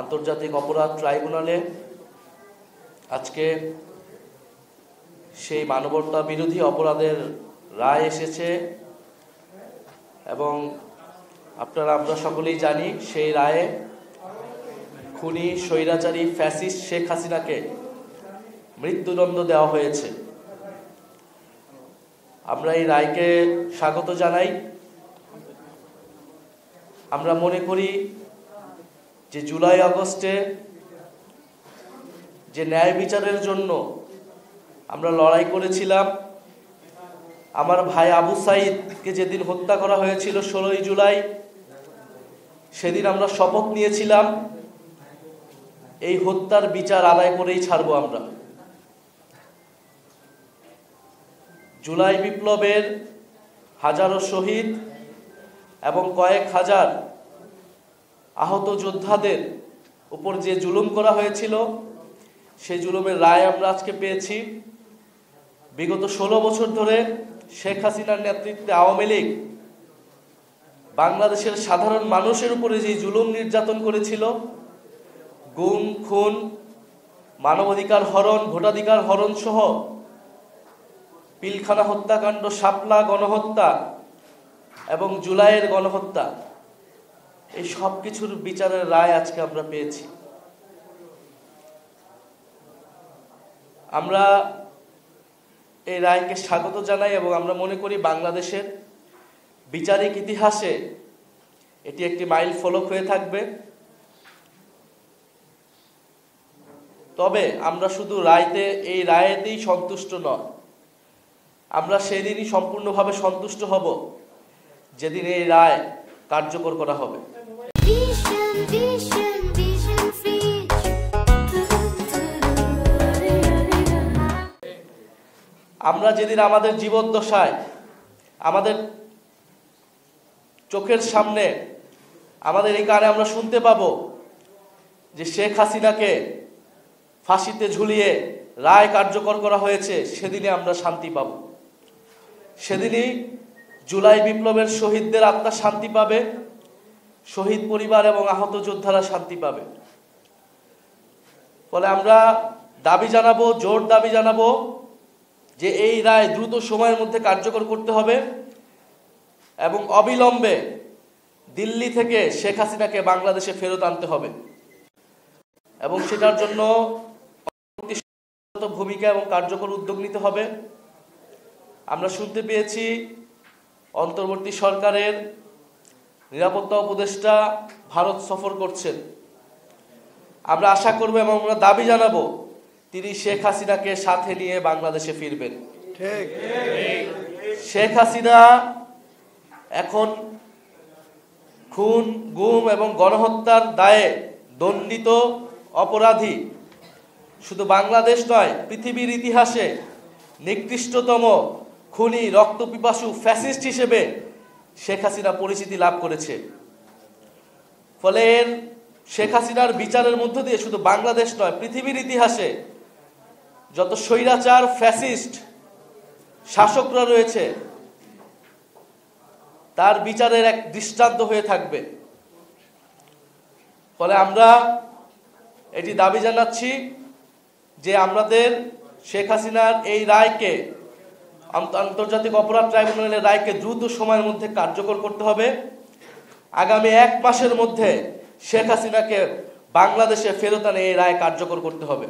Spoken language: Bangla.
আন্তর্জাতিক অপরাধ ট্রাইব্যুনালে আজকে সেই মানবতা বিরোধী অপরাধের রায় এসেছে এবং আমরা সকলেই জানি সেই রায়ে খুনি স্বৈরাচারী ফ্যাসিস্ট শেখ হাসিনাকে মৃত্যুদণ্ড দেওয়া হয়েছে। আমরা এই রায়কে স্বাগত জানাই। আমরা মনে করি যে জুলাই আগস্টে যে ন্যায় বিচারের জন্য আমরা লড়াই করেছিলাম, আমার ভাই আবু সাঈদকে যেদিন হত্যা করা হয়েছিল 16ই জুলাই, সেদিন আমরা শপথ নিয়েছিলাম এই হত্যার বিচার আদায় করেই ছাড়বো আমরা। জুলাই বিপ্লবের হাজারো শহীদ এবং কয়েক হাজার আহত যোদ্ধাদের উপর যে জুলুম করা হয়েছিল, সেই জুলুমের রায় আমরা আজকে পেয়েছি। বিগত 16 বছর ধরে শেখ হাসিনার নেতৃত্বে আওয়ামী লীগ বাংলাদেশের সাধারণ মানুষের উপরে যে জুলুম নির্যাতন করেছিল, গুম, খুন, মানবাধিকার হরণ, ভোটাধিকার হরণ সহ পিলখানা হত্যাকাণ্ড, শাপলা গণহত্যা এবং জুলাইয়ের গণহত্যা, এই সব কিছুর বিচারের রায় আজকে আমরা পেয়েছি। আমরা এই রায়কে স্বাগত জানাই এবং আমরা মনে করি বাংলাদেশের বিচারিক ইতিহাসে এটি একটি মাইল ফলক হয়ে থাকবে। তবে আমরা শুধু এই রায়েতেই সন্তুষ্ট নয়, আমরা সেদিনই সম্পূর্ণভাবে সন্তুষ্ট হব যেদিন এই রায় কার্যকর করা হবে। আমরা যেদিন আমাদের জীবদ্দশায় আমাদের চোখের সামনে, আমাদের এই কানে আমরা শুনতে পাবো যে শেখ হাসিনাকে ফাঁসিতে ঝুলিয়ে রায় কার্যকর করা হয়েছে, সেদিনে আমরা শান্তি পাব। সেদিনই জুলাই বিপ্লবের শহীদদের আত্মা শান্তি পাবে, শহীদ পরিবার এবং আহত যোদ্ধারা শান্তি পাবে। ফলে আমরা দাবি জানাবো, জোর দাবি জানাবো যে এই রায় দ্রুত সময়ের মধ্যে কার্যকর করতে হবে এবং অবিলম্বে দিল্লি থেকে শেখ হাসিনাকে বাংলাদেশে ফেরত আনতে হবে এবং সেটার জন্য ভূমিকা এবং কার্যকর উদ্যোগ নিতে হবে। আমরা শুনতে পেয়েছি অন্তর্বর্তী সরকারের নিরাপত্তা উপদেষ্টা ভারত সফর করছেন। আমরা আশা করব এবং আমরা দাবি জানাবো তিনি শেখ হাসিনাকে সাথে নিয়ে বাংলাদেশে ফিরবেন। শেখ হাসিনা এখন খুন, গুম এবং গণহত্যার দায়ে দণ্ডিত অপরাধী। শুধু বাংলাদেশ নয়, পৃথিবীর ইতিহাসে নিকৃষ্টতম খুনি, রক্তপিপাসু ফ্যাসিস্ট হিসেবে শেখ হাসিনা পরিচিতি লাভ করেছে। ফলে শেখ হাসিনার বিচারের মধ্য দিয়ে শুধু বাংলাদেশ নয়, পৃথিবীর ইতিহাসে যত স্বৈরাচার ফ্যাসিস্ট শাসকরা রয়েছে তার বিচারের এক দৃষ্টান্ত হয়ে থাকবে। ফলে আমরা এটি দাবি জানাচ্ছি যে আমাদের শেখ হাসিনার এই রায়কে, আন্তর্জাতিক অপরাধ ট্রাইব্যুনালের রায়কে দ্রুত সময়ের মধ্যে কার্যকর করতে হবে। আগামী 1 মাসের মধ্যে শেখ হাসিনাকে বাংলাদেশে ফেরত আনে এই রায় কার্যকর করতে হবে।